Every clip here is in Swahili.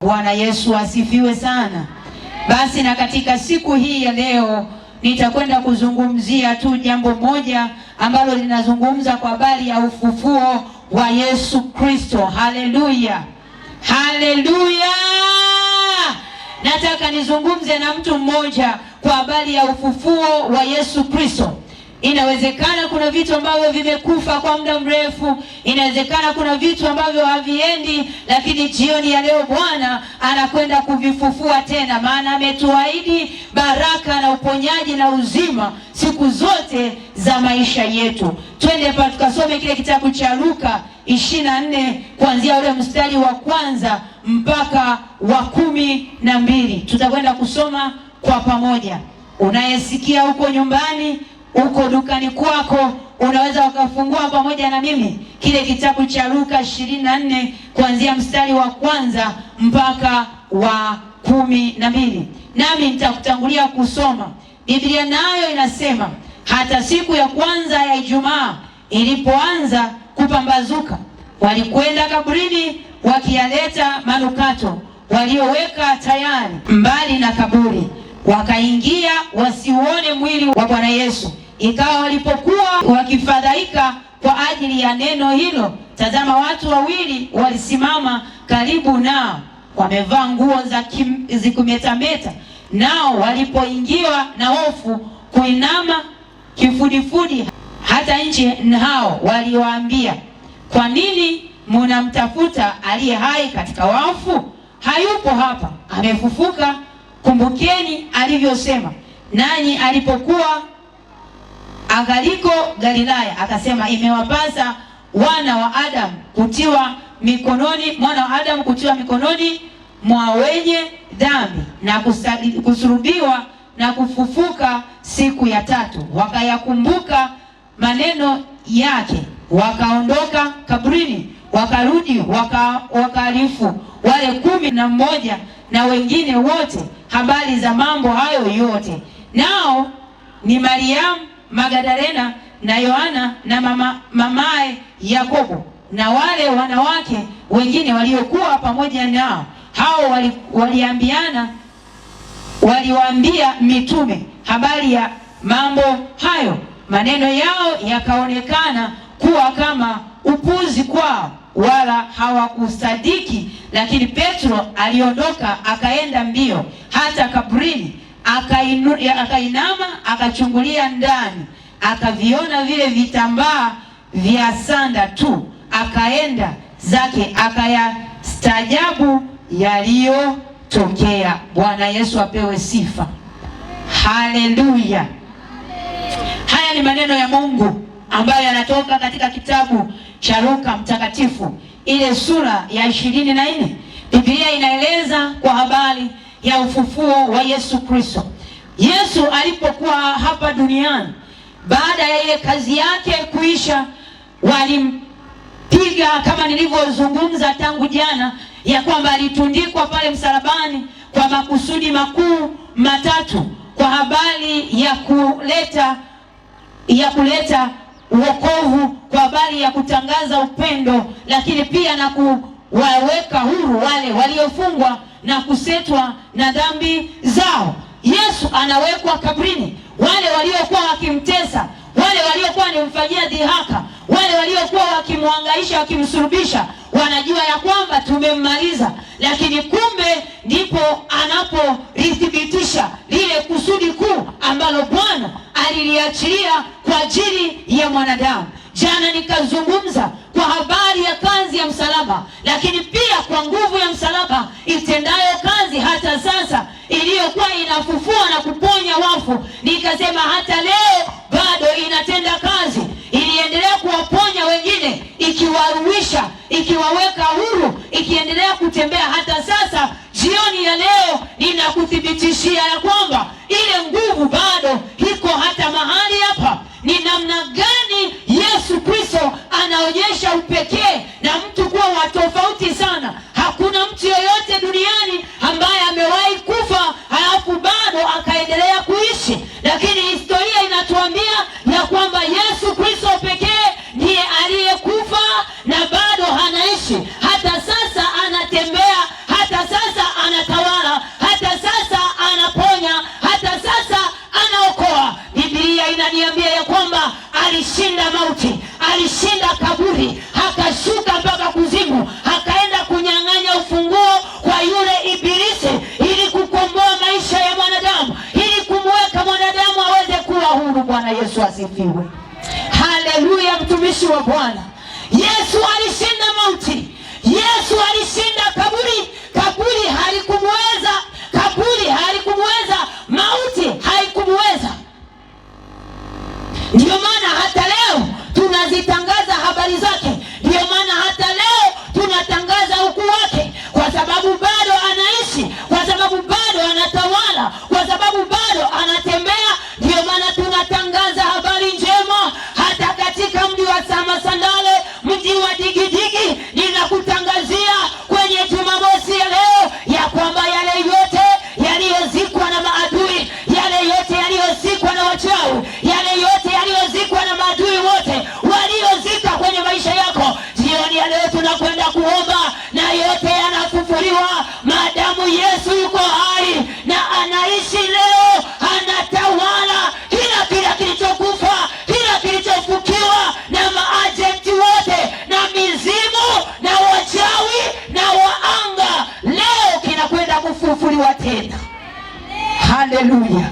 Bwana Yesu asifiwe sana. Basi na katika siku hii ya leo nitakwenda kuzungumzia tu jambo moja ambalo linazungumza kwa habari ya ufufuo wa Yesu Kristo. Haleluya, haleluya. Nataka nizungumze na mtu mmoja kwa habari ya ufufuo wa Yesu Kristo. Inawezekana kuna vitu ambavyo vimekufa kwa muda mrefu, inawezekana kuna vitu ambavyo haviendi, lakini jioni ya leo Bwana anakwenda kuvifufua tena, maana ametuahidi baraka na uponyaji na uzima siku zote za maisha yetu. Twende hapa tukasome kile kitabu cha Luka 24 kuanzia ule mstari wa kwanza mpaka wa 12. Tutakwenda kusoma kwa pamoja. Unayesikia huko nyumbani, uko dukani kwako, unaweza ukafungua pamoja na mimi kile kitabu cha Luka 24 kuanzia mstari wa kwanza mpaka wa 12. Nami nitakutangulia kusoma. Biblia nayo inasema, hata siku ya kwanza ya Ijumaa ilipoanza kupambazuka, walikwenda kaburini wakiyaleta manukato walioweka tayari mbali na kaburi. Wakaingia wasiuone mwili wa Bwana Yesu. Ikawa walipokuwa wakifadhaika kwa ajili ya neno hilo, tazama, watu wawili walisimama karibu nao, wamevaa nguo za kumetameta. Nao walipoingiwa na hofu, kuinama kifudifudi hata nchi, hao waliwaambia, kwa nini mnamtafuta aliye hai katika wafu? Hayupo hapa, amefufuka. Kumbukeni alivyosema nanyi alipokuwa angaliko Galilaya, akasema, imewapasa mwana wa Adamu kutiwa mikononi mwa wenye dhambi na kusulubiwa na kufufuka siku ya tatu. Wakayakumbuka maneno yake, wakaondoka kaburini, wakarudi wakaarifu wale 11 na wengine wote habari za mambo hayo yote. Nao ni Mariamu Magdalena na Yohana na mamaye Yakobo na wale wanawake wengine waliokuwa pamoja nao. Hao waliwaambia mitume habari ya mambo hayo. Maneno yao yakaonekana kuwa kama upuzi kwao, wala hawakusadiki. Lakini Petro aliondoka akaenda mbio hata kaburini, akainama akachungulia ndani, akaviona vile vitambaa vya sanda tu, akaenda zake akayastaajabu yaliyotokea. Bwana Yesu apewe sifa. Haleluya. Haya ni maneno ya Mungu ambayo yanatoka katika kitabu cha Luka mtakatifu, ile sura ya 24. Biblia inaeleza kwa habari ya ufufuo wa Yesu Kristo. Yesu alipokuwa hapa duniani, baada ya ile kazi yake kuisha, walimpiga kama nilivyozungumza tangu jana, ya kwamba alitundikwa pale msalabani kwa makusudi makuu matatu, kwa habari ya kuleta wokovu, kwa habari ya kutangaza upendo, lakini pia na kuwaweka huru wale waliofungwa na kusetwa na dhambi zao. Yesu anawekwa kabrini. Wale waliokuwa wakimtesa, wale waliokuwa wanamfanyia dhihaka, wale waliokuwa wakimhangaisha, wakimsulubisha, wanajua ya kwamba tumemmaliza. Lakini kumbe ndipo anapolithibitisha lile kusudi kuu ambalo Bwana aliliachilia kwa ajili ya mwanadamu. Jana nikazungumza kwa habari ya kazi ya msalaba, lakini pia kwa nguvu ya msalaba itendayo kazi hata sasa, iliyokuwa inafufua na kuponya wafu. Nikasema hata leo bado inatenda kazi, iliendelea kuwaponya wengine, ikiwaruisha, ikiwaweka huru, ikiendelea kutembea hata sasa. Jioni ya leo ninakuthibitishia ya kwamba ile nguvu bado iko hata mahali hapa. Ni namna gani Yesu Kristo anaonyesha upekee na mtu kuwa wa tofauti sana. Hakuna mtu yoyote duniani ambaye amewahi kufa halafu bado akaendelea kuishi, lakini historia inatuambia ya kwamba Yesu Kristo pekee ndiye aliyekufa na bado anaishi. Hata sasa anatembea, hata sasa alishinda mauti, alishinda kaburi, akashuka mpaka kuzimu, akaenda kunyang'anya ufunguo kwa yule ibilisi, ili kukomboa maisha ya mwanadamu, ili kumweka mwanadamu aweze kuwa huru. Bwana Yesu asifiwe. Haleluya, mtumishi wa Bwana. Yesu alishinda mauti, Yesu alishinda kaburi. Kaburi halikumweza, kaburi halikumweza, mauti haikumweza. Ndio maana hata leo tunazitangaza habari zake, ndio maana hata leo tunatangaza ukuu wake, kwa sababu bado anaishi, kwa sababu bado anatawala, kwa sababu bado anatembea. Ndio maana tunatangaza habari njema hata katika mji wa Masandale, mji wa Digidigi. Ninakutangazia kwenye Jumamosi ya leo ya kwamba yale yote yaliyozikwa na maadui, yale yote yaliyozikwa na wachawi, yale yote yaliyozikwa na maadui wote waliozika kwenye maisha yako, jioni ya leo tunakwenda kuomba na yote yanafufuliwa, maadamu Yesu yuko hai na anaishi leo, anatawala kila kilichokufa, kila kilichofukiwa na maajenti wote na mizimu na wachawi na waanga, leo kinakwenda kufufuliwa tena. Haleluya.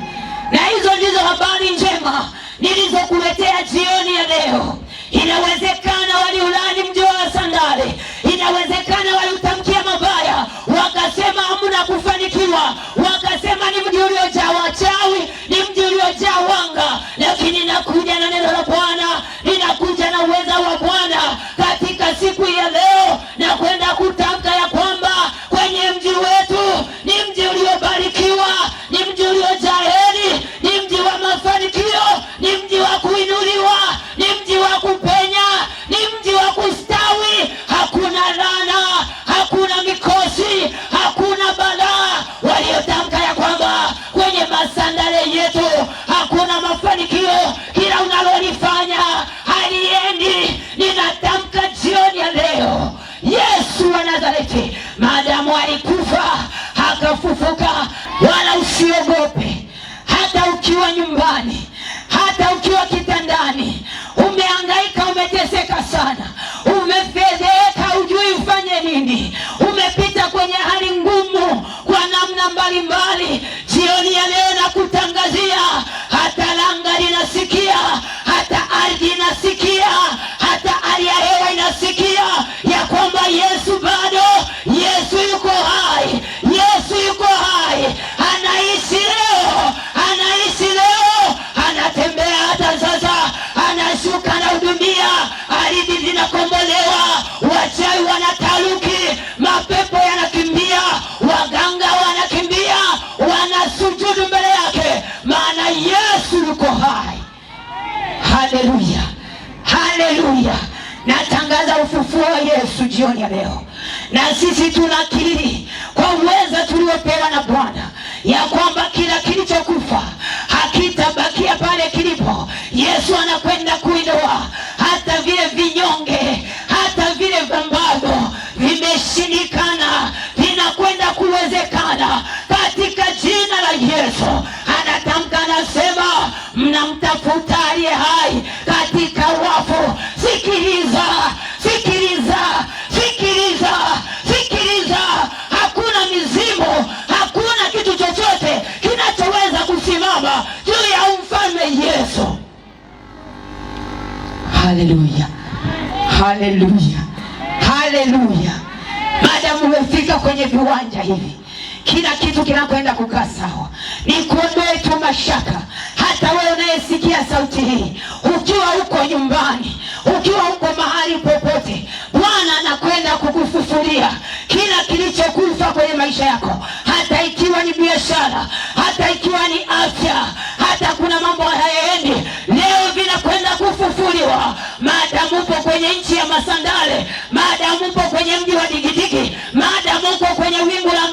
Na hizo ndizo habari njema nilizokuletea jioni ya leo. Inawezekana waliulani mji wa Sandale, inawezekana waliutamkia mabaya, wakasema hamna kufanikiwa, wakasema ni mji uliojaa wachawi, ni mji uliojaa wanga, lakini nakuja na neno la Bwana, ninakuja na uweza wa Bwana katika siku ya leo, na kwenda kutamka ya kwamba kwenye mji wetu ni mji uliobarikiwa, ni mji uliojaa heri, ni mji wa mafanikio, ni mji wa kuinuliwa, ni mji wa kupenya, ni mji wa kustawi. Hakuna laana, hakuna mikosi, hakuna balaa. Waliotamka ya kwamba kwenye Masandale yetu hakuna mafanikio, kila unalolifanya haliendi, ninatamka jioni ya leo, Yesu wa Nazareti, maadamu alikufa akafufuka, wala usiogope. Hata ukiwa nyumbani, hata ukiwa kitandani, umehangaika, umeteseka sana, umefedheka, hujui ufanye nini, umepita kwenye hali ngumu kwa namna mbalimbali, jioni ya leo nakutangazia, hata anga linasikia, hata ardhi inasikia, hata hali ya hewa inasikia ya kwamba Yesu bado, Yesu yuko hai, Yesu yuko hai, anaishi leo, anaishi leo, anatembea hata sasa, anashuka na hudumia, ardhi zinakombolewa, wachawi wanataruki, mapepo yanakimbia, waganga wanakimbia, wanasujudu mbele yake, maana Yesu yuko hai. Haleluya, haleluya. Natangaza ufufuo wa Yesu jioni ya leo, na sisi tunakiri kwa uweza tuliopewa na Bwana ya kwamba kila kilichokufa hakitabakia pale kilipo. Yesu anakwenda kuinua hata vile vinyonge, hata vile ambavyo vimeshindikana, vinakwenda kuwezekana katika jina la Yesu. Anatamka, anasema, mnamtafuta aliye hai katika wafu. Sikiliza, sikiliza, sikiliza, sikiliza. Hakuna mizimu, hakuna kitu chochote kinachoweza kusimama juu ya mfalme Yesu. Haleluya, haleluya, haleluya. Maadamu umefika kwenye viwanja hivi, kila kitu kinakwenda kukaa sawa. Nikuondoe tu mashaka, hata wewe unayesikia sauti hii, ukiwa uko nyumbani, ukiwa uko mahali popote, Bwana anakwenda kukufufulia kila kilichokufa kwenye maisha yako, hata ikiwa ni biashara, hata ikiwa ni afya, hata kuna mambo hayaendi, leo vinakwenda kufufuliwa. Maadamu upo kwenye nchi ya Masandale, maadamu upo kwenye mji wa Digidigi, maadamu upo kwenye wingu la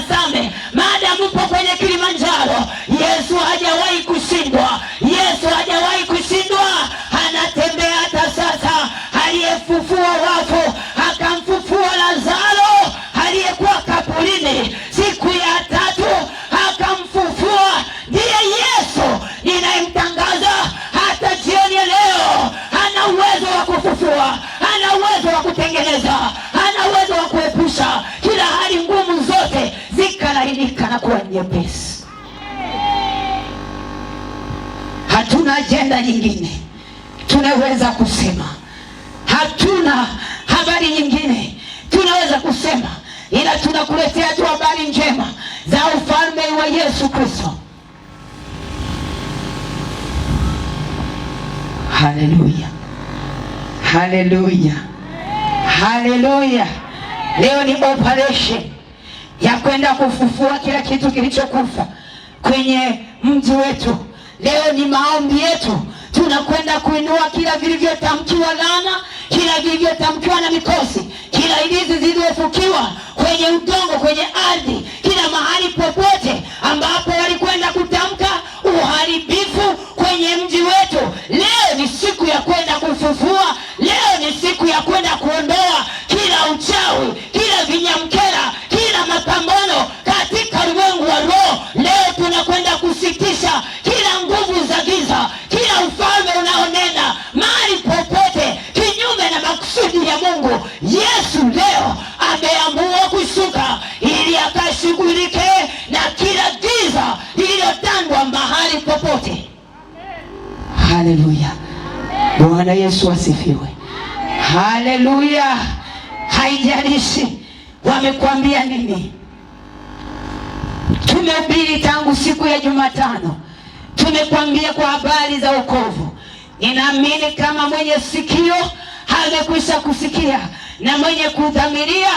Same, maadamu upo kwenye Kilimanjaro, Yesu hajawahi kushindwa, Yesu hajawahi kushindwa. Anatembea hata sasa. Aliyefufua wafu, akamfufua Lazaro aliyekuwa kaburini siku ya tatu, akamfufua. Ndiye Yesu ninayemtangaza hata jioni ya leo. inakuwa nyepesi. Hatuna ajenda nyingine tunaweza kusema, hatuna habari nyingine tunaweza kusema, ila tunakuletea tu habari njema za ufalme wa Yesu Kristo. Haleluya, haleluya, haleluya. Leo ni operation ya kwenda kufufua kila kitu kilichokufa kwenye mji wetu. Leo ni maombi yetu, tunakwenda kuinua kila vilivyotamkiwa laana, kila vilivyotamkiwa na mikosi, kila ilizi zilizofukiwa kwenye udongo, kwenye ardhi, kila mahali popote ambapo walikwenda kutamka uharibifu kwenye mji wetu. Leo ni siku ya kwenda kufufua. Leo ni siku ya kwenda kuondoa kila uchawi, kila vinyamkera, kila mapambano katika ulimwengu wa roho. Leo tunakwenda kusitisha kila nguvu za giza, kila ufalme unaonena mahali popote kinyume na makusudi ya Mungu. Yesu leo ameamua kushuka ili akashughulike na kila giza lililotandwa mahali popote. Haleluya. Bwana Yesu asifiwe. Haleluya. Haijalishi wamekwambia nini. Tumehubiri tangu siku ya Jumatano, tumekwambia kwa habari za wokovu. Ninaamini kama mwenye sikio amekwisha kusikia na mwenye kudhamiria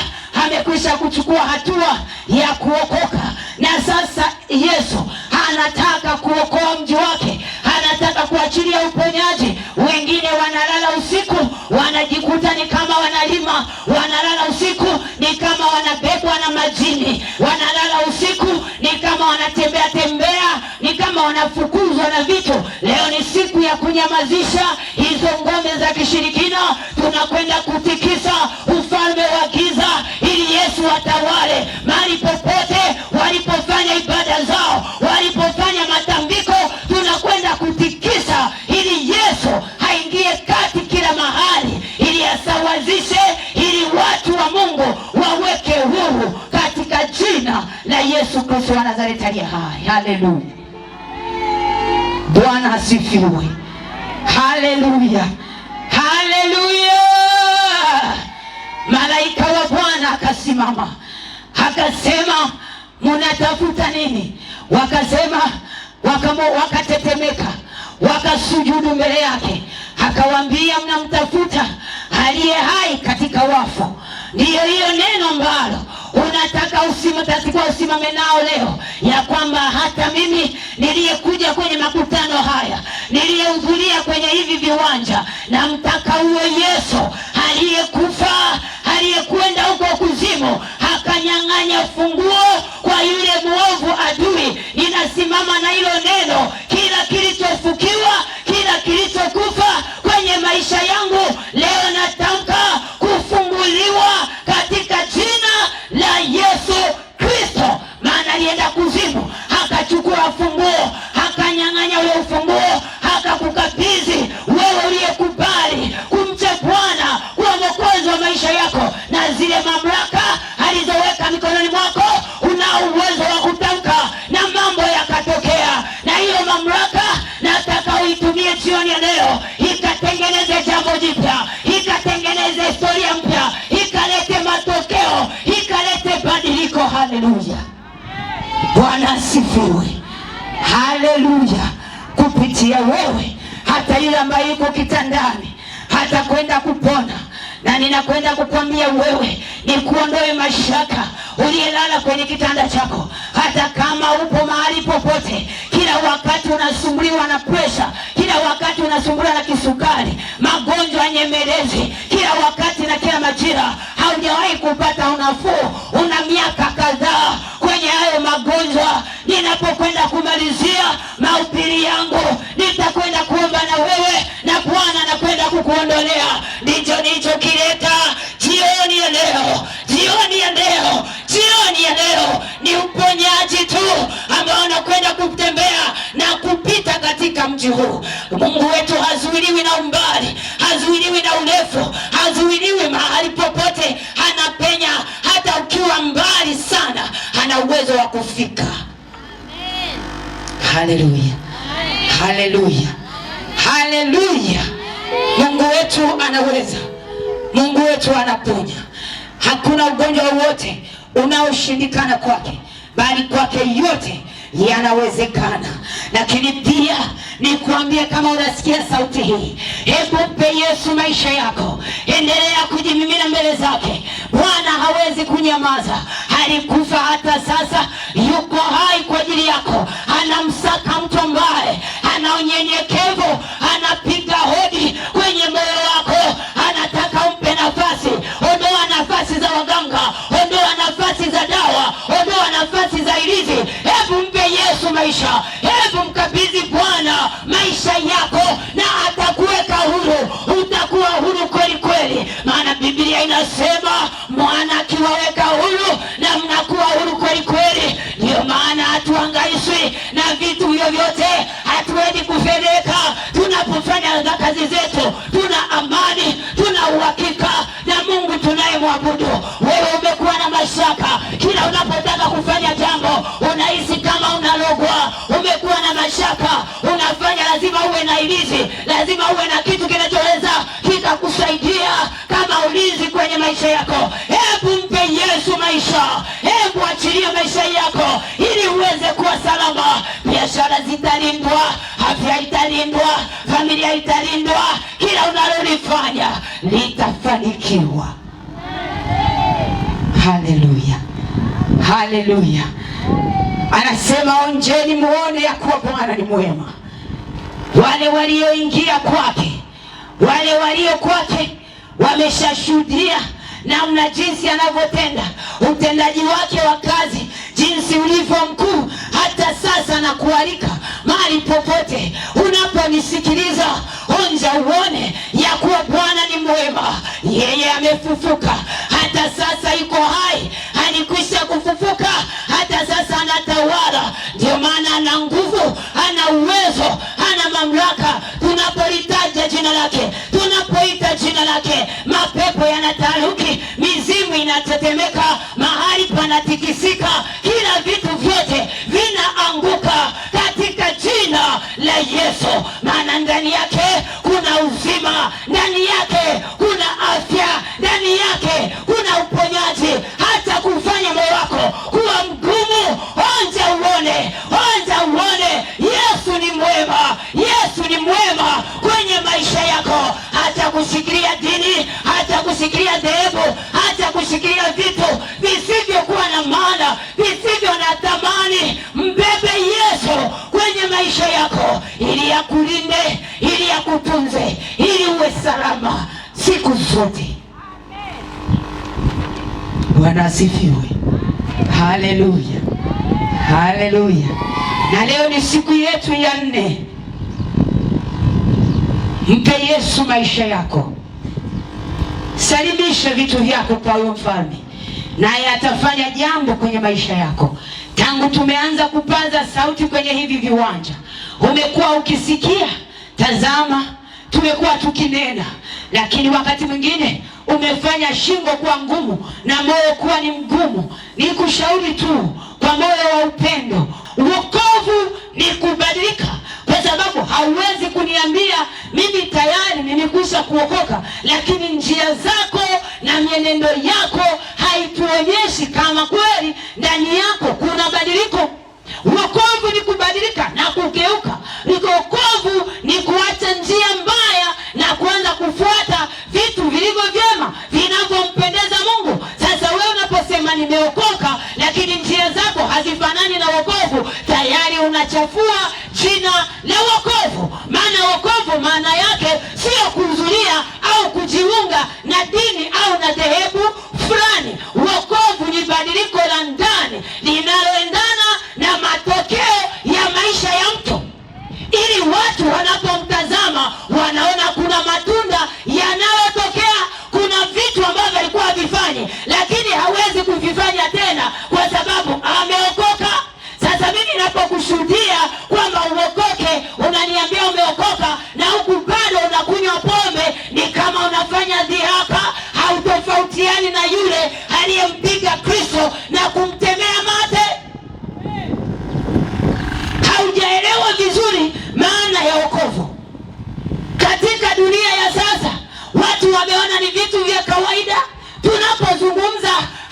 amekwisha kuchukua hatua ya kuokoka. Na sasa Yesu anataka kuokoa mji wake, anataka kuachilia uponyaji. Wengine wanalala usiku, wanajikuta ni kama wanalima, wanalala usiku ni kama wanabebwa na majini, wanalala usiku ni kama wanatembea tembea, ni kama wanafukuzwa na vitu. Leo ni siku ya kunyamazisha hizo ngome za kishirikina. Tunakwenda kutikisa ufalme wa giza ili Yesu atawale mahali popote walipofanya ibada zao, walipofanya matambiko. Tunakwenda kutikisa ili Yesu haingie kati kila mahali, ili asawazishe, ili watu wa Mungu waweke huru katika jina la Yesu Kristo wa Nazareti aliye hai. Haleluya. Bwana asifiwe. Haleluya. Haleluya. Malaika wa Bwana akasimama akasema, mnatafuta nini? Wakasema, wakatetemeka, wakasujudu mbele yake. Akawaambia, mnamtafuta aliye hai katika wafu. Ndiyo hiyo neno ambalo unataka usimame nao leo, ya kwamba hata mimi niliyekuja kwenye makutano haya, niliyehudhuria kwenye hivi viwanja, na mtaka uwe Yesu aliyekufa, aliyekwenda huko kuzimu, akanyang'anya funguo kwa yule mwovu adui. Ninasimama na hilo neno, kila kilichofukiwa, kila kilichokufa kwenye maisha yangu leo natamka kufunguliwa katika jina la Yesu Kristo. Maana alienda kuzimu, akachukua funguo, akanyang'anya ule ufunguo, akakukabidhi wewe uliyekubali kumcha Bwana kuwa mwokozi wa maisha yako, na zile mamlaka alizoweka mikononi mwako unao uwezo wa kutamka na mambo yakatokea. Na hiyo mamlaka nataka uitumie jioni ya leo, ikatengeneze jambo jipya, ikatengeneze historia mpya, ikalete matokeo, ikalete badiliko. Haleluya. Bwana asifiwe. Haleluya. Kupitia wewe hata yule ambaye yuko kitandani hata kwenda kupona. Na ninakwenda kukwambia wewe, ni kuondoe mashaka uliyelala kwenye kitanda chako. Hata kama upo mahali popote, kila wakati unasumbuliwa na presha, kila wakati unasumbuliwa na kisukari, magonjwa nyemelezi, kila wakati na kila majira, haujawahi kupata unafuu, una miaka kadhaa kwenye hayo magonjwa. Ninapokwenda kumalizia mahubiri yangu, nitakwenda kuomba na wewe, na Bwana anakwenda kukuondolea. Ndicho nilichokileta jioni ya leo. Jioni ya leo, jioni ya leo ni uponyaji tu ambao unakwenda kutembea na kupita katika mji huu. Mungu wetu hazuiliwi na umbali, hazuiliwi na urefu, hazuiliwi mahali popote. Anapenya hata ukiwa mbali sana, ana uwezo wa kufika. Haleluya, haleluya, haleluya. Mungu wetu anaweza, Mungu wetu anaponya. Hakuna ugonjwa wowote unaoshindikana kwake, bali kwake yote yanawezekana. Lakini pia nikuambie, kama unasikia sauti hii, hebu mpe Yesu maisha yako. Endelea kujimimina mbele zake. Bwana hawezi kunyamaza. Alikufa, hata sasa yuko hai kwa ajili yako. Anamsaka mtu ambaye ana unyenyekevu, anapiga hodi kwenye moyo wako, anataka umpe nafasi. Ondoa nafasi za waganga, ondoa nafasi za dawa, ondoa nafasi za ilizi. Hebu mpe Yesu maisha. Hebu mkabidhi Bwana maisha yako, na atakuweka huru. Utakuwa huru kweli kweli, maana Biblia inasema mwana akiwaweka huru na mnakuwa huru kweli kweli. Ndio maana hatuhangaishwi na vitu vyovyote, hatuendi kufedeka. Tunapofanya kazi zetu tuna amani, tuna uhakika na Mungu tunayemwabudu. Wewe umekuwa na mashaka, kila unapotaka kufanya jambo unahisi kama unalogwa. Umekuwa na mashaka, unafanya lazima uwe na ilizi, lazima uwe na kitu kinachoweza kikakusaidia kama ulinzi kwenye maisha yako. Hebu mpe Yesu maisha. Hebu achilia maisha yako ili uweze kuwa salama. Biashara zitalindwa, afya italindwa, familia italindwa, kila unalolifanya litafanikiwa. Haleluya, haleluya. Anasema onjeni muone ya kuwa Bwana ni mwema. Wale walioingia kwake, wale walio kwake wameshashuhudia namna jinsi anavyotenda, utendaji wake wa kazi, jinsi ulivyo mkuu. Hata sasa na kualika mahali popote unaponisikiliza, onja uone ya kuwa Bwana ni mwema. Yeye amefufuka, hata sasa yuko hai. Alikwisha kufufuka, hata sasa anatawala. Ndio maana ana nguvu, ana uwezo, ana mamlaka. Tunapolitaja jina lake, tunapoita jina lake, mapepo yanataharuki, mizimu inatetemeka, mahali panatikisika, kila vitu vyote vinaanguka katika jina la Yesu. Maana ndani yake kuna uzima, ndani yake kuna afya, ndani yake kuna uponyaji, hata kufanya moyo wako kuwa mgumu. Onja uone, onja uone. Yesu ni mwema, Yesu ni mwema kwenye maisha yako. Hata kushikilia dini, hata kushikilia dhehebu, hata kushikilia vitu visivyokuwa na maana, visivyo na thamani. Mbebe Yesu kwenye maisha yako, ili akulinde, ili akutunze, ili uwe salama siku zote. Bwana asifiwe. Haleluya, haleluya. Na leo ni siku yetu ya 4. Mpe Yesu maisha yako. Salimisha vitu vyako kwa huyo mfalme, naye atafanya jambo kwenye maisha yako. Tangu tumeanza kupaza sauti kwenye hivi viwanja, umekuwa ukisikia, tazama, tumekuwa tukinena, lakini wakati mwingine umefanya shingo kuwa ngumu na moyo kuwa ni mgumu. Ni kushauri tu kwa moyo wa upendo, wokovu ni kubadilika. Kwa sababu hauwezi kuniambia mimi tayari nimekwisha kuokoka, lakini njia zako na mienendo yako haituonyeshi kama kweli ndani yako kuna badiliko. Wokovu ni kubadilika na kugeuka. Wokovu ni kuacha njia mbaya na kuanza kufuata vitu vilivyo vyema vinavyompendeza Mungu. Sasa wewe unaposema nimeokoka, lakini njia zako hazifanani na wokovu, tayari unachafua jina la wokovu. Maana wokovu maana yake sio kuhudhuria au kujiunga na dini au na dhehebu fulani. Wokovu ni badiliko la ndani linaloendana na matokeo ya maisha ya mtu, ili watu wanapomtazama wanaona kuna matunda yanayotokea. Kuna vitu ambavyo alikuwa havifanyi, lakini hawezi kuvifanya tena kwa sababu ameokoka. Sasa mimi napokushuhudia kwamba uokoke, unaniambia umeokoka, na huku bado unakunywa pombe, ni kama unafanya dhihaka. Hautofautiani na yule aliyempiga Kristo na kumtemea mate. Haujaelewa Watu wameona ni vitu vya kawaida. Tunapozungumza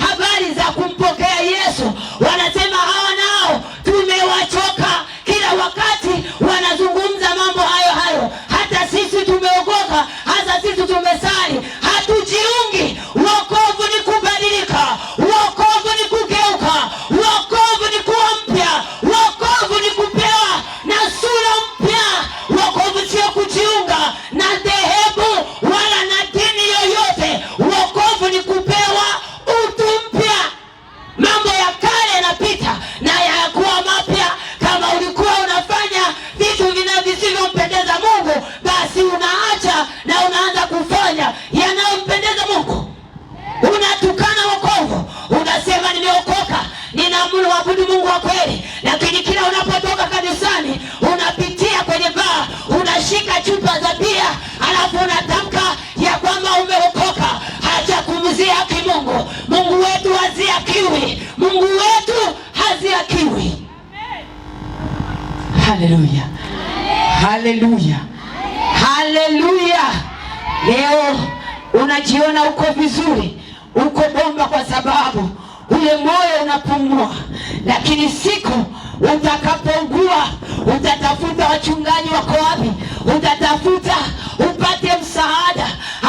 habari za kumpokea Yesu, wanasema hawa nao tumewachoka. Kila wakati wanazungumza mambo hayo hayo. Hata sisi tumeogoka, hata sisi tumesali, hatujiungi. Wokovu ni kubadilika, wokovu ni kugeuka, wokovu ni kuwa mpya, wokovu ni kupewa na sura mpya. Wokovu sio kujiunga na dhehebu wala na dini yoyote. Wokovu ni kupewa utu mpya. Mambo ya kale yanapita na yakuwa mapya. Kama ulikuwa unafanya vitu vinavyompendeza Mungu, basi unaacha na unaanza kufanya yanayompendeza Mungu. Unatukana wokovu, unasema nimeokoka, ninamwabudu Mungu wa kweli, lakini kila unapotoka kanisani unapitia kwenye baa, unashika chupa za bia, alafu unatamka ya kwamba umeokoka. Hacha kumzia Mungu. Mungu wetu haziakiwi, Mungu wetu haziakiwi. Haleluya, haleluya, haleluya. Leo unajiona uko vizuri, uko bomba, kwa sababu ule moyo unapumua. Lakini siku utakapougua, utatafuta wachungaji wako wapi, utatafuta upate msaada,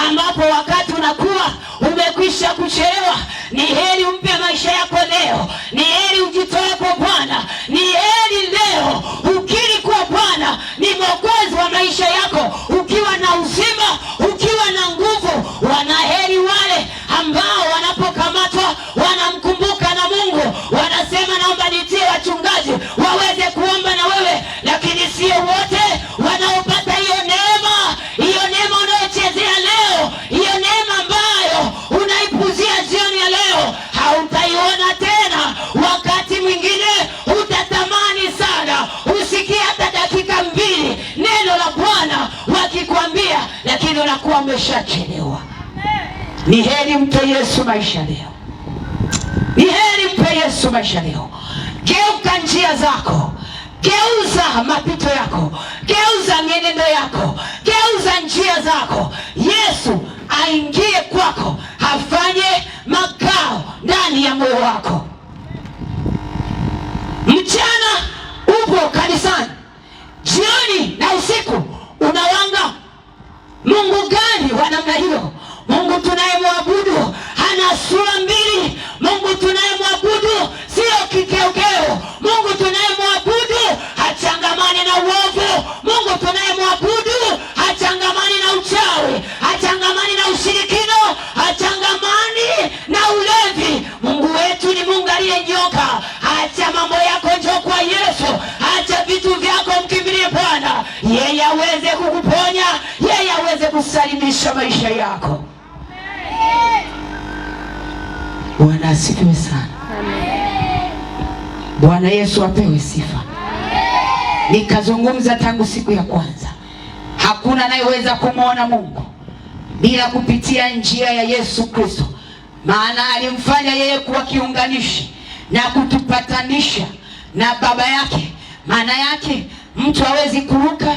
ambapo wakati unakuwa umekwisha kuchelewa. Ni heri umpe maisha yako leo, ni heri ujitoe kwa Bwana, ni heri leo ukiri kwa Bwana ni mwokozi wa maisha yako, ukiwa na uzima, ukiwa na nguvu. Wanaheri wale ambao wanapokamatwa wanamkumbuka na Mungu, wanasema naomba nitie wachungaji waweze kuomba na wewe. Lakini sio wote wanaopata hiyo neema. Hiyo neema unayochezea leo, hiyo neema ambayo unaipuzia jioni ya leo, hautaiona tena. Wakati mwingine utatamani sana usikie hata dakika 2 neno la Bwana wakikwambia, lakini unakuwa umeshachelewa. Ni heri mpe Yesu maisha leo, ni heri mpe Yesu maisha leo. Geuka njia zako, geuza mapito yako, geuza mienendo yako, geuza njia zako. Yesu aingie kwako, afanye makao ndani ya moyo wako. Mchana upo kanisani, jioni na usiku unawanga. Mungu gani wa namna hiyo? Mungu tunayemwabudu hana sura mbili. Mungu tunayemwabudu sio kikeukeo. Mungu tunayemwabudu hachangamani na uovu. Mungu tunayemwabudu hachangamani na uchawi, hachangamani na ushirikino, hachangamani na ulevi. Mungu wetu ni Mungu aliyenyoka. Acha mambo yako, njoo kwa Yesu. Acha vitu vyako, mkimbilie Bwana. Yeye aweze kukuponya, yeye aweze kusalimisha maisha yako. Bwana asifiwe sana. Bwana Yesu apewe sifa. Nikazungumza tangu siku ya kwanza, hakuna anayeweza kumwona Mungu bila kupitia njia ya Yesu Kristo, maana alimfanya yeye kuwa kiunganishi na kutupatanisha na Baba yake. Maana yake mtu hawezi kuruka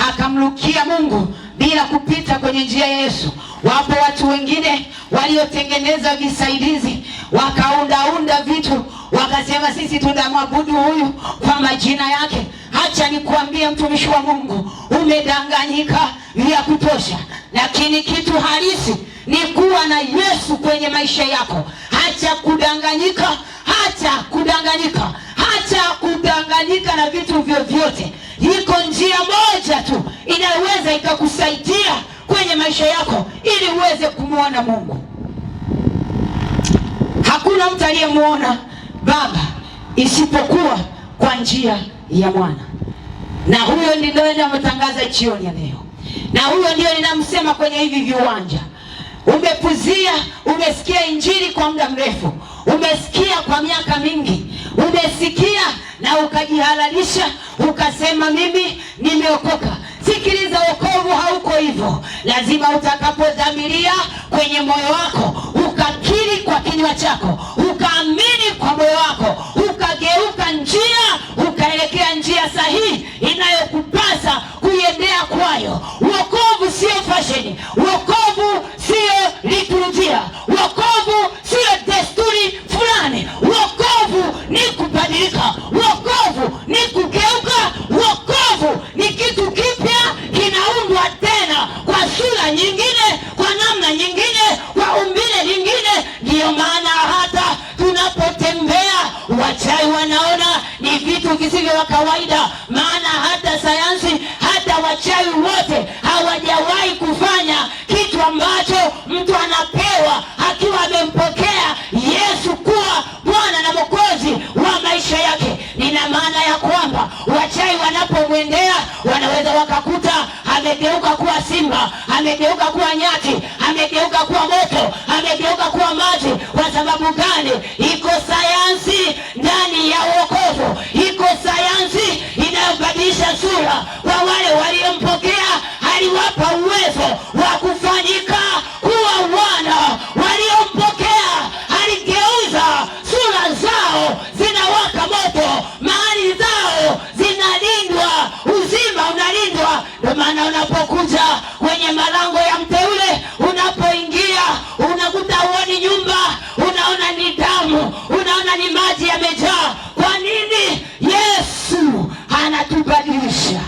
akamrukia Mungu bila kupita kwenye njia ya Yesu. Wapo watu wengine waliotengeneza visaidizi, wakaunda vitu, wakasema sisi tunamwabudu huyu kwa majina yake. Acha nikuambie mtumishi wa Mungu, umedanganyika vya kutosha. Lakini kitu halisi ni kuwa na Yesu kwenye maisha yako. Acha kudanganyika, acha kudanganyika, acha kudanganyika na vitu vyovyote. Iko njia moja tu inaweza ikakusaidia kwenye maisha yako ili uweze kumwona Mungu. Hakuna mtu aliyemuona Baba isipokuwa kwa njia ya Mwana. Na huyo ndio ninatangaza jioni ya leo. Na huyo ndio ninamsema kwenye hivi viwanja. Umepuzia, umesikia injili kwa muda mrefu, umesikia kwa miaka mingi, umesikia na ukajihalalisha, ukasema mimi nimeokoka. Sikiliza, wokovu hauko hivyo. Lazima utakapodhamiria kwenye moyo wako, ukakiri kwa kinywa chako, ukaamini kwa moyo wako, ukageuka njia, ukaelekea njia sahihi inayokupasa kuiendea kwayo. Wokovu sio fashion. Wokovu njia nyingine, kwa namna nyingine, kwa umbile lingine. Ndiyo maana hata tunapotembea wachawi wanaona ni vitu visivyo vya kawaida, maana hata sayansi, hata wachawi wote hawajawahi kufanya kitu ambacho mtu anapewa akiwa amempokea Yesu kuwa Bwana na Mwokozi wa maisha yake. Nina maana ya kwamba wachawi wanapomwendea wanaweza wakakuta amegeuka kuwa simba, amegeuka kuwa nyati, amegeuka kuwa moto, amegeuka kuwa maji. Kwa sababu gani? Iko sayansi ndani ya wokovu, iko sayansi inayobadilisha sura. Kwa wale waliompokea aliwapa uwezo wa kufanyika kuwa wana. Waliompokea aligeuza sura zao zinawaka moto, mali zao zinalindwa, uzima unalindwa. Ndio maana unapokuja kwenye malango ya mteule, unapoingia unakuta uoni nyumba, unaona ni damu, unaona ni maji yamejaa. Kwa nini? Yesu anatubadilisha,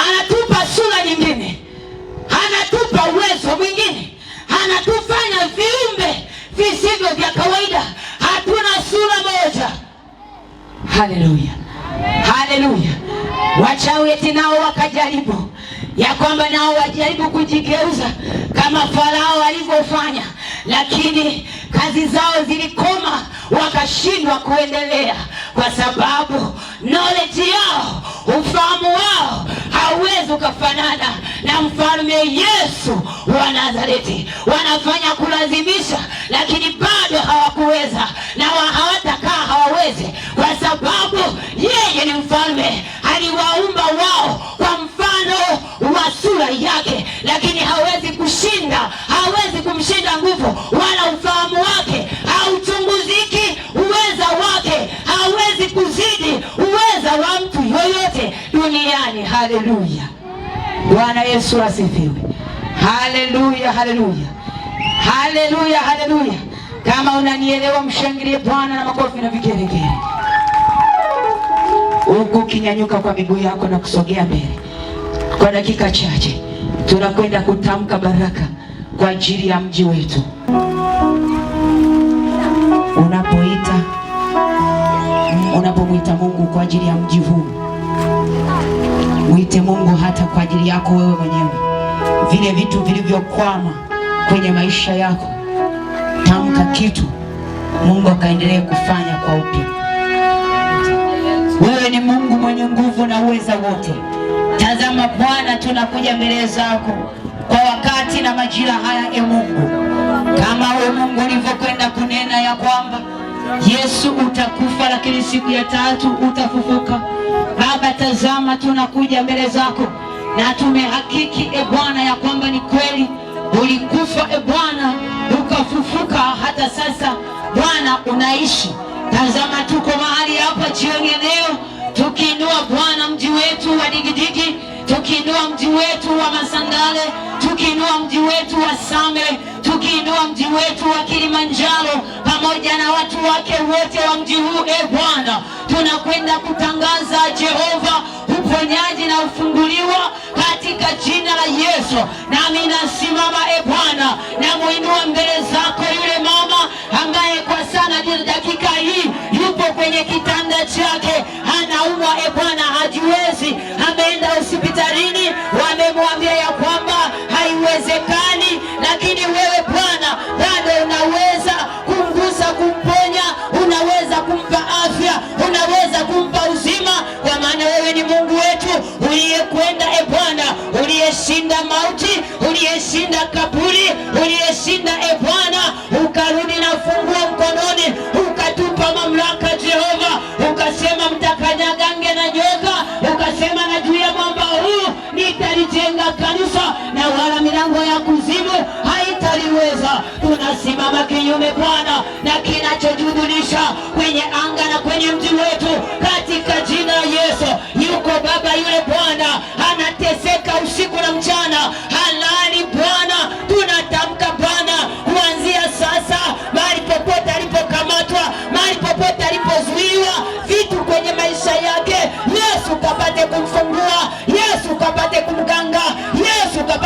anatupa sura nyingine, anatupa uwezo mwingine, anatufanya viumbe visivyo vya kawaida. Hatuna sura moja. Haleluya, haleluya. Wachawi eti nao wakajaribu ya kwamba nao wajaribu kujigeuza kama Farao alivyofanya, lakini kazi zao zilikoma, wakashindwa kuendelea, kwa sababu knowledge yao, ufahamu wao hauwezi ukafanana na mfalme Yesu wa Nazareti. Wanafanya kulazimisha, lakini bado hawakuweza na hawatakaa hawawezi, kwa sababu yeye ni mfalme. Aliwaumba wao kwa mfano wa sura yake, lakini hawezi kushinda, hawezi kumshinda nguvu wala ufahamu wake, hauchunguziki uweza wake, hawezi kuzidi uweza wa mtu yoyote duniani. Haleluya, Bwana Yesu asifiwe. Haleluya, haleluya, haleluya, haleluya. Kama unanielewa, mshangilie Bwana na makofi na vigelegele, huku kinyanyuka kwa miguu yako na kusogea mbele. Kwa dakika chache tunakwenda kutamka baraka kwa ajili ya mji wetu. Unapomwita Mungu kwa ajili ya mji huu, mwite Mungu hata kwa ajili yako wewe mwenyewe. Vile vitu vilivyokwama kwenye maisha yako, tamka kitu, Mungu akaendelee kufanya kwa upya. Wewe ni Mungu mwenye nguvu na uweza wote. Tazama Bwana, tunakuja mbele zako kwa wakati na majira haya. Mungu, kama wewe Mungu ulivyokwenda kunena ya kwamba Yesu utakufa lakini siku ya tatu utafufuka, Baba, tazama tunakuja mbele zako na tumehakiki Bwana ya kwamba ni kweli ulikufa Bwana ukafufuka, hata sasa Bwana unaishi. Tazama tuko mahali hapa jioni ya leo, tukiinua Bwana mji wetu wa Digidigi, tukiinua mji wetu wa Masandale, tukiinua mji wetu wa Same, tukiinua mji wetu wa Kilimanjaro pamoja na watu wake wote wa mji huu. Bwana, tunakwenda kutangaza Jehova uponyaji na ufunguliwa katika jina la Yesu. Nami nasimama Bwana, na muinua mbele zako yule mama ambaye kwa sana dakika hii yupo kwenye kitanda chake, anaumwa Bwana, hajiwezi, ameenda hospitalini, wamemwambia ya kwamba haiwezekani, lakini wewe Bwana bado unaweza kumgusa, kumponya, unaweza kumpa afya, unaweza kumpa uzima, kwa maana wewe ni Mungu wetu uliyekwenda Bwana, uliyeshinda mauti, uliyeshinda kaburi, uliyeshinda Bwana, ukarudi na funguo mkononi, ukatupa mamlaka Jehova, ukasema mtakanyagange na nyoka, ukasema na juu ya mwamba huu nitalijenga kanisa na wala milango ya kuzimu haitaliweza. Tunasimama kinyume Bwana na kinachojudulisha kwenye anga na kwenye mji wetu katika jina la Yesu. Yuko baba yule Bwana anateseka usiku na mchana, halali Bwana, tunatamka Bwana kuanzia sasa, mahali popote alipokamatwa, mahali popote alipozuiwa vitu kwenye maisha yake, Yesu kapate kumfungua, Yesu kapate kumganga, Yesu kapate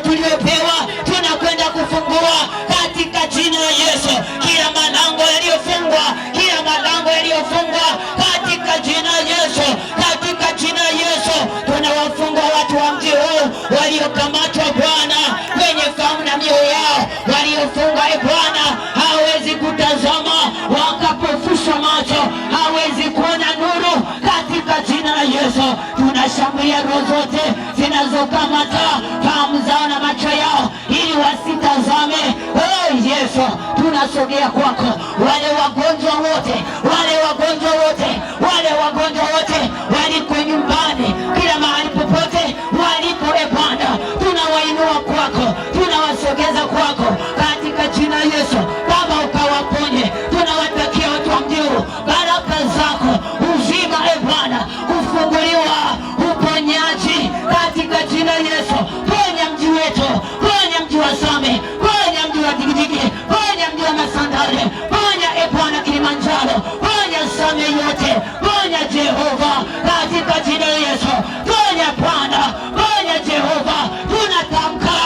tuliopewa tunakwenda kufungua katika jina la Yesu. Kila malango yaliyofungwa, kila malango yaliyofungwa katika jina la Yesu, katika jina la Yesu tunawafungua watu wa mji huu waliokamatwa Bwana kwenye fahamu na mioyo yao, waliofunga Bwana hawezi kutazama, wakapofushwa macho hawezi kuona nuru katika jina la Yesu. Tunashambulia roho zote zinazokamata fahamu zao na macho yao ili wasitazame. Oh Yesu, tunasogea kwako. Wale wagonjwa wote, wale wagonjwa wote, wale wagonjwa wote waliko nyumbani, kila mahali popote walipo Bwana, tunawainua kwako, tunawasogeza kwako katika jina la Yesu. Baba, ukawaponye. Tunawatakia watu wa mji huu baraka zako, uzima Bwana, kufunguliwa, uponyaji katika jina la Yesu. Ponya mji wetu, ponya mji wa Same, ponya mji wa Digidigi, ponya mji wa Masandare, ponya Bwana Kilimanjaro, ponya Same yote, ponya Jehova katika jina la Yesu. Ponya Bwana, ponya Jehova. Tunatamka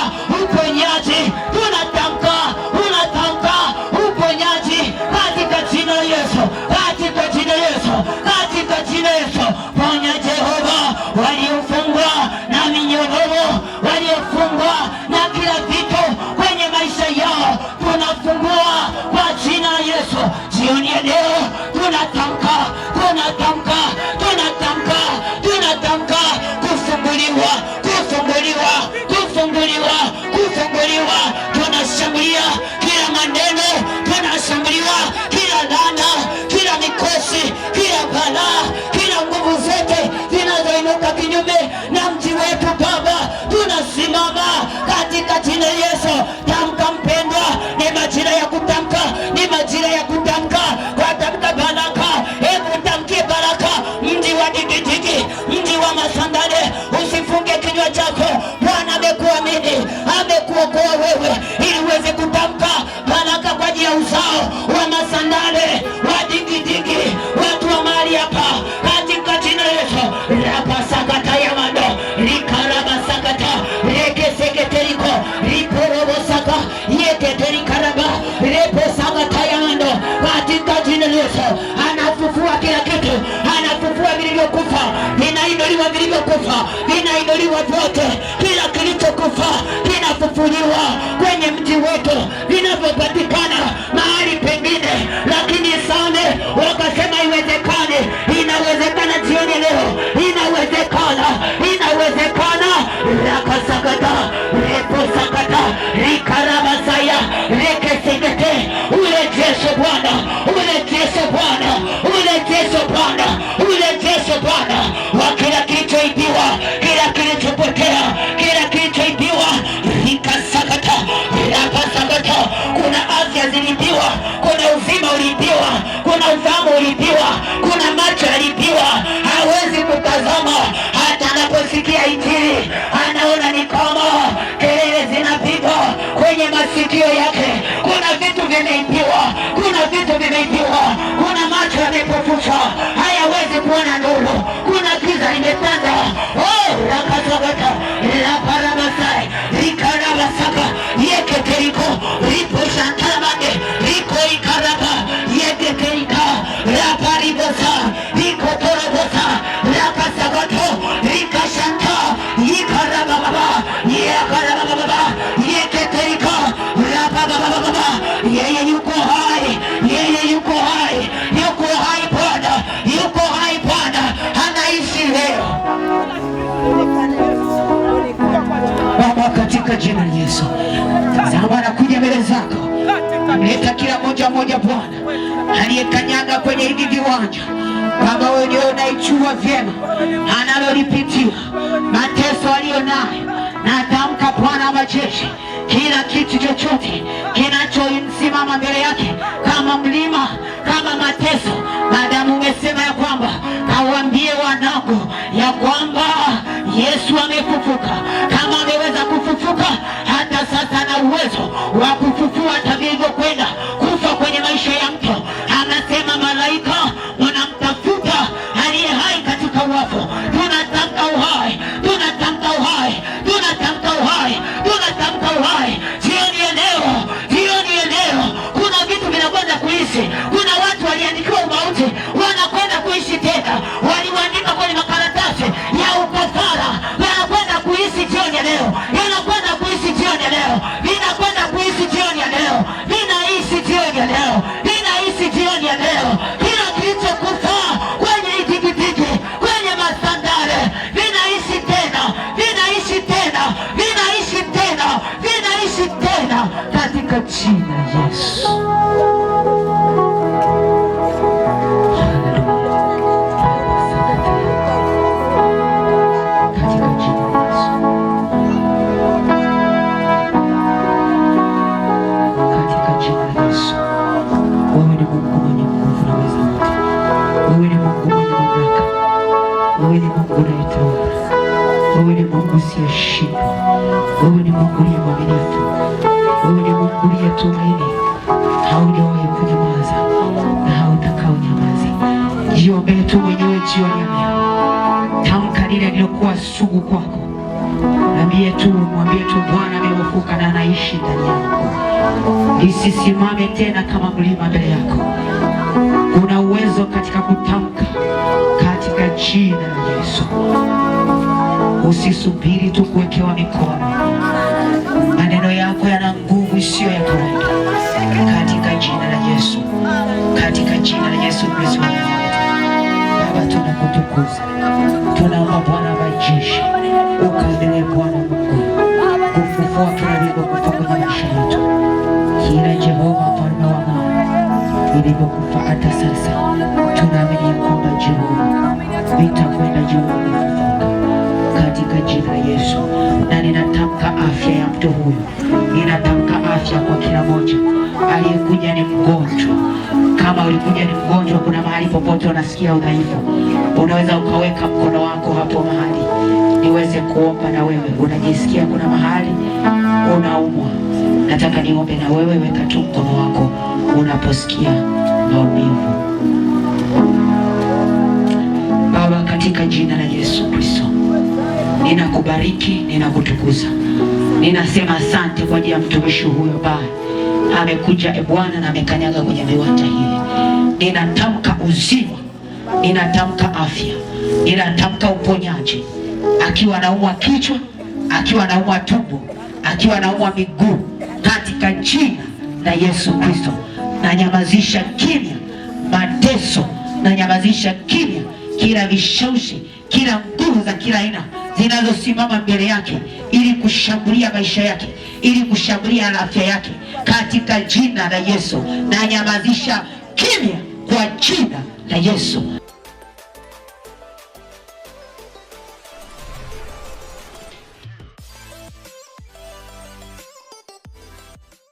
uponyaji, tunatamka uponyaji katika jina la Yesu, katika jina la Yesu, katika jina la Yesu. Ponya Jehova waliofungwa na minyororo, waliofungwa na kila vitu kwenye maisha yao, tunafungua kwa jina la Yesu. Jioni ya leo tunatamka kufunguliwa. Tunashambulia kila maneno, tunashambulia kila laana, kila mikosi, kila balaa, kila nguvu zote zinazoinuka kinyume na mji wetu Baba. Tunasimama katika jina la Yesu. Tamka mpendwa, ni majira ya kutamka, ni majira ya kutamka. Kwa tamka baraka, hebu tamkie baraka mji wa Digidigi, mji wa Masandare. Usifunge kinywa chako. Bwana amekuamini, amekuokoa wewe ili uweze kutamka baraka kwa ajili ya uzao wa Masandare, wa Digidigi, watu wa mahali hapa katika jina la Yesu. Rapasakata yamando rikarabasakata rekeseketeriko riporobosaka yeketerikaraba reposakata yamando katika jina la Yesu. Anafufua kila kitu, anafufua vilivyokufa, vinainuliwa vilivyokufa, vinainuliwa vyote, kila kilichokufa kinafufuliwa kwenye mji wetu, vinavyopatikana mahali pengine lakini Same wakasema iwezekane. Inawezekana jioni leo, inawezekana, inawezekana. Rakasakata reposakata rikarabasaya rekesekete. Urejeshe Bwana, urejeshe Bwana, urejeshe Bwana, urejeshe Bwana wa kila kilichoibiwa, kila kilichopotea, kila kilichoibiwa. Rikasakata rapasakata. Kuna afya ziliibiwa, kuna uzima uliibiwa, kuna ufahamu uliibiwa, kuna macho yaliibiwa. Hawezi kutazama, hata anaposikia injili anaona ni kama kelele zinapigwa kwenye masikio yake. Kuna vitu vimeibiwa, kuna vitu vimeibiwa, kuna macho yamepofushwa, hayawezi kuona nuru, kuna giza limetanda. Oh, rakasakata raparabasai rikarabasaka yeketeriko ripo shantarabande riko ikaraba yeketerika raparibosa riko torobosa rakasakato rikashanta yikarabababa yekarabababa yeketerika rapabababa. Yeye yuko hai, yeye yuko hai, yuko hai Bwana, yuko hai Bwana, anaishi leo. Baba, katika jina la Yesu, Baba nakuja mbele zako, mleta kila moja moja Bwana aliyekanyaga kwenye hivi viwanja. Baba, wewe ndio unaijua vyema analolipitia, mateso aliyonayo. Natamka Bwana majeshi, kila kitu chochote kinachosimama mbele yake kama mlima, kama mateso, maadamu umesema ya kwamba kawaambie wanangu ya kwamba Yesu amefufuka. Kama ameweza kufufuka, hata sasa na uwezo wa kufufua hata vilivyokwenda kufa kwenye maisha ya mtu. Anasema malaika mnamtafuta aliye hai katika wafu. Tunatamka uhai, tunatamka uhai, tunatamka uhai, tunatamka tena katika jina la Yesu. Wewe ni Mungu unayetawala. Wewe ni Mungu usiyeshindwa. Wewe ni Mungu uliye mwaminifu. Wewe ni Mungu uliye tumaini. Haujawahi kunyamaza na hautakao nyamaze. Jiombee tu mwenyewe jioni ya leo. Tamka lile lilokuwa sugu kwako. Mwambie tu Bwana amefufuka na anaishi ndani yako. Lisisimame tena kama mlima mbele yako. Una uwezo katika kutamka katika jina la Yesu. Usisubiri tu kuwekewa mikono. Maneno yako yana nguvu isiyo ya kawaida katika jina la Yesu. Katika jina la Yesu Kristo. Baba, tunakutukuza. Tunaomba Bwana wa majeshi ukaendelee Bwana Mungu kufufua kila vilivyokufa kwenye maisha yetu. Kila Jehova mfalme wa amani vilivyokufa hata sasa, tunaamini ya kwamba Jehova vitakwenda Jehova kufufuka katika jina la Yesu. Na ninatamka afya ya mtu huyu. Ninatamka afya kwa kila moja aliyekuja ni mgonjwa. Kama ulikuja ni mgonjwa, kuna mahali popote unasikia udhaifu, unaweza ukaweka mkono wako hapo mahali niweze kuomba na wewe. Unajisikia kuna mahali unaumwa, nataka niombe na wewe. Weka tu mkono wako unaposikia maumivu. Baba, katika jina la Yesu Kristo, ninakubariki, ninakutukuza. Ninasema asante kwa ajili ya mtumishi huyo Baba. Amekuja Bwana na amekanyaga kwenye viwanja hivi. Ninatamka uzima, ninatamka afya, ninatamka uponyaji. Akiwa anaumwa kichwa, akiwa anaumwa tumbo, akiwa anaumwa miguu, katika jina la Yesu Kristo, na nyamazisha kimya mateso, na nyamazisha kimya kila vishawishi, kila nguvu za kila aina zinazosimama mbele yake ili kushambulia maisha yake, ili kushambulia afya yake, katika jina la Yesu. Na nyamazisha kimya kwa jina la Yesu.